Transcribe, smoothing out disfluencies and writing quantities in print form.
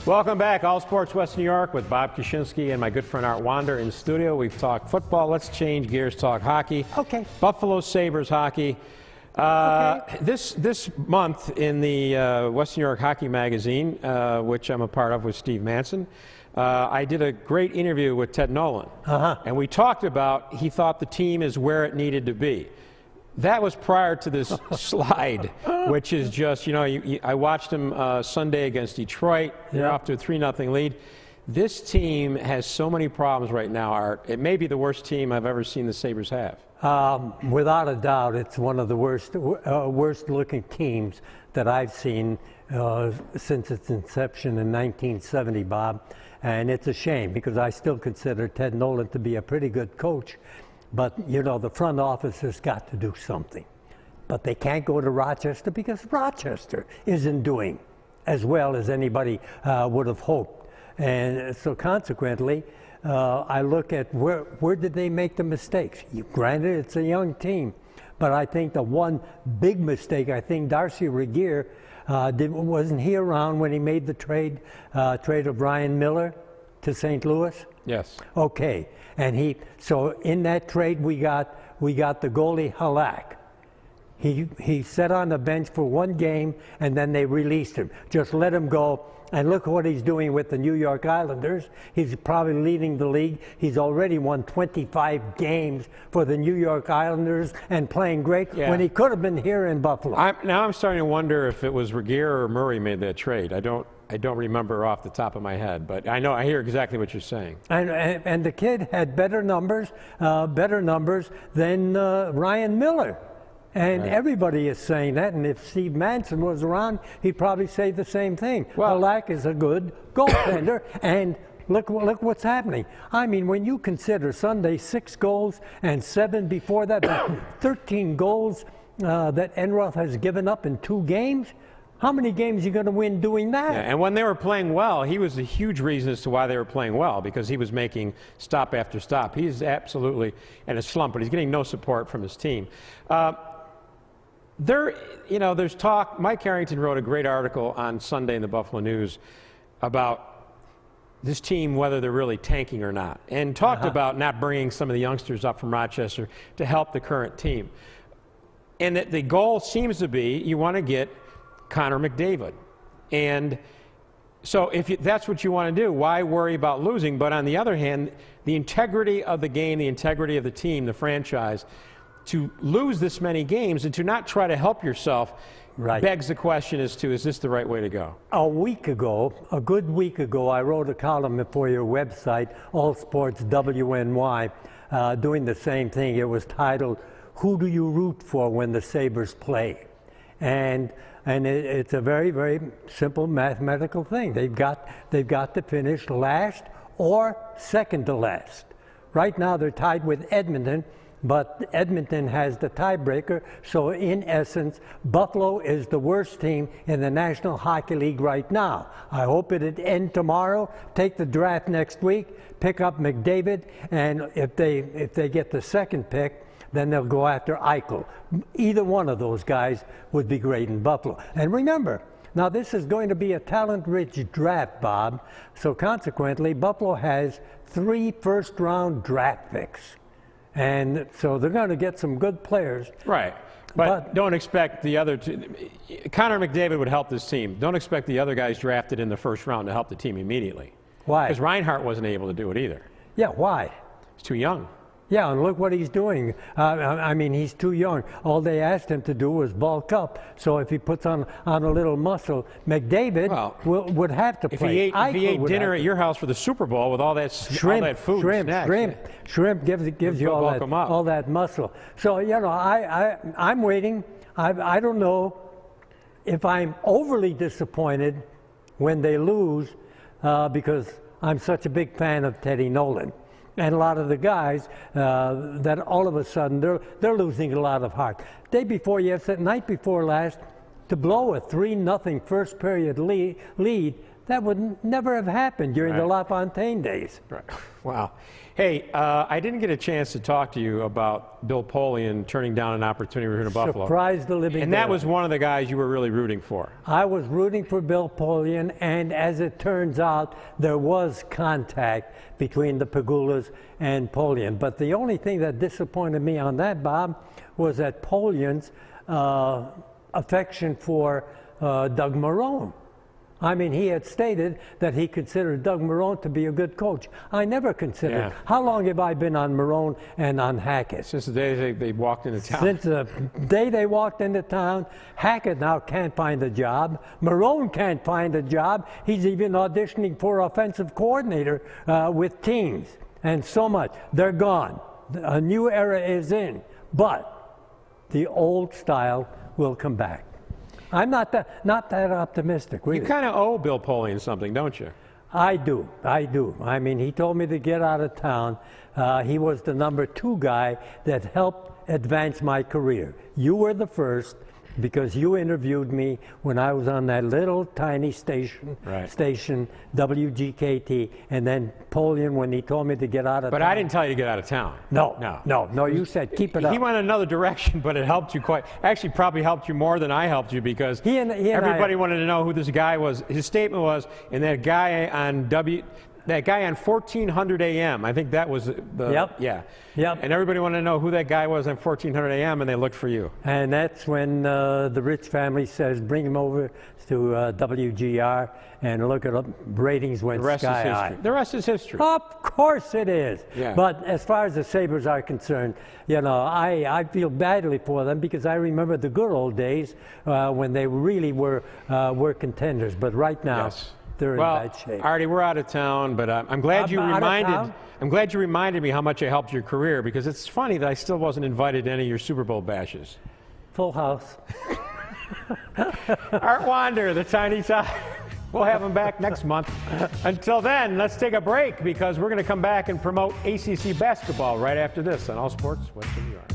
Welcome back, All Sports West New York with Bob Kuczynski and my good friend Art Wander in studio. We've talked football. Let's change gears, talk hockey. Okay. Buffalo Sabres hockey. Okay. This month in the West New York Hockey Magazine, which I'm a part of with Steve Manson, I did a great interview with Ted Nolan. And we talked about he thought the team is where it needed to be. That was prior to this slide, which is just, I watched them Sunday against Detroit. They're off to a 3-0 lead. This team has so many problems right now, Art. It may be the worst team I've ever seen the Sabres have. Without a doubt, it's one of the worst-looking teams that I've seen since its inception in 1970, Bob. And it's a shame because I still consider Ted Nolan to be a pretty good coach. But, the front office has got to do something. But they can't go to Rochester because Rochester isn't doing as well as anybody would have hoped. And so consequently, I look at where did they make the mistakes? Granted, it's a young team. But I think the one big mistake, I think Darcy Regier, wasn't he around when he made the trade of Ryan Miller to St. Louis? Yes. Okay, and so in that trade we got the goalie Halak. He sat on the bench for one game and then they released him. Just let him go. And look what he's doing with the New York Islanders. He's probably leading the league. He's already won 25 games for the New York Islanders and playing great when he could have been here in Buffalo. Now I'm starting to wonder if it was Regier or Murray made that trade. I don't remember off the top of my head, but I hear exactly what you're saying. And the kid had better numbers than Ryan Miller. And everybody is saying that, and if Steve Manson was around, he'd probably say the same thing. Well, Halak is a good goaltender, and look what's happening. I mean, when you consider Sunday 6 goals and 7 before that, 13 goals that Enroth has given up in 2 games, how many games are you going to win doing that? Yeah, and when they were playing well, he was a huge reason as to why they were playing well, because he was making stop after stop. He's absolutely in a slump, but he's getting no support from his team. There's talk. Mike Harrington wrote a great article on Sunday in the Buffalo News about this team, whether they're really tanking or not, and talked about not bringing some of the youngsters up from Rochester to help the current team. And that the goal seems to be you want to get Connor McDavid. And so if that's what you want to do, why worry about losing? But on the other hand, the integrity of the game, the integrity of the team, the franchise, to lose this many games and to not try to help yourself begs the question as to, is this the right way to go? A good week ago, I wrote a column for your website, All Sports WNY, doing the same thing. It was titled, "Who Do You Root For When the Sabres Play?" And it's a very, very simple mathematical thing. They've got to finish last or second to last. Right now they're tied with Edmonton, but Edmonton has the tiebreaker. So in essence, Buffalo is the worst team in the National Hockey League right now. I hope it'd end tomorrow. Take the draft next week, pick up McDavid, and if they get the second pick, then they'll go after Eichel. Either one of those guys would be great in Buffalo. And remember, now this is going to be a talent-rich draft, Bob. So consequently, Buffalo has 3 first-round draft picks. And so they're going to get some good players. Right. But don't expect the other two. Connor McDavid would help this team. Don't expect the other guys drafted in the first round to help the team immediately. Why? Because Reinhart wasn't able to do it either. Yeah, why? He's too young. Yeah, and look what he's doing. I mean, he's too young. All they asked him to do was bulk up. So if he puts on a little muscle, McDavid would have to play. If he ate dinner at your house for the Super Bowl with all that food, shrimp gives you all that muscle. So I'm waiting. I don't know if I'm overly disappointed when they lose because I'm such a big fan of Teddy Nolan. And a lot of the guys that all of a sudden they're losing a lot of heart. Night before last, to blow a 3-0 first period lead, That would never have happened during the LaFontaine days. Right. Wow. Hey, I didn't get a chance to talk to you about Bill Polian turning down an opportunity here in Buffalo. Surprised the living And that daylights. was one of the guys you were really rooting for. I was rooting for Bill Polian, and as it turns out, there was contact between the Pegulas and Polian. But the only thing that disappointed me on that, Bob, was that Polian's affection for Doug Marrone. I mean, he had stated that he considered Doug Marrone to be a good coach. I never considered. Yeah. How long have I been on Marrone and on Hackett? Since the day they walked into town. Since the day they walked into town, Hackett now can't find a job. Marrone can't find a job. He's even auditioning for offensive coordinator with teams. And so much. They're gone. A new era is in. But the old style will come back. I'm not that optimistic, really. You kind of owe Bill Polian something, don't you? I do. I mean, he told me to get out of town. He was the #2 guy that helped advance my career. You were the first because you interviewed me when I was on that little tiny station, WGKT, and then Polian when he told me to get out of town. But I didn't tell you to get out of town. No, you said keep it up. He went another direction, but it helped you quite. Actually, probably helped you more than I helped you because everybody wanted to know who this guy was. His statement was, and that guy on 1400 AM. I think that was the Yep. And everybody wanted to know who that guy was on 1400 AM, and they looked for you. And that's when the Rich family says, bring him over to WGR and look at ratings went sky high. The rest is history. Of course it is. Yeah. But as far as the Sabres are concerned, you know, I feel badly for them because I remember the good old days when they really were contenders. But right now, they're in bad shape. Artie, we're out of town, but I'm glad you reminded me how much I helped your career because it's funny that I still wasn't invited to any of your Super Bowl bashes. Full house. Art Wander, the Tiny Tie. We'll have him back next month. Until then, let's take a break because we're going to come back and promote ACC basketball right after this on All Sports Western New York.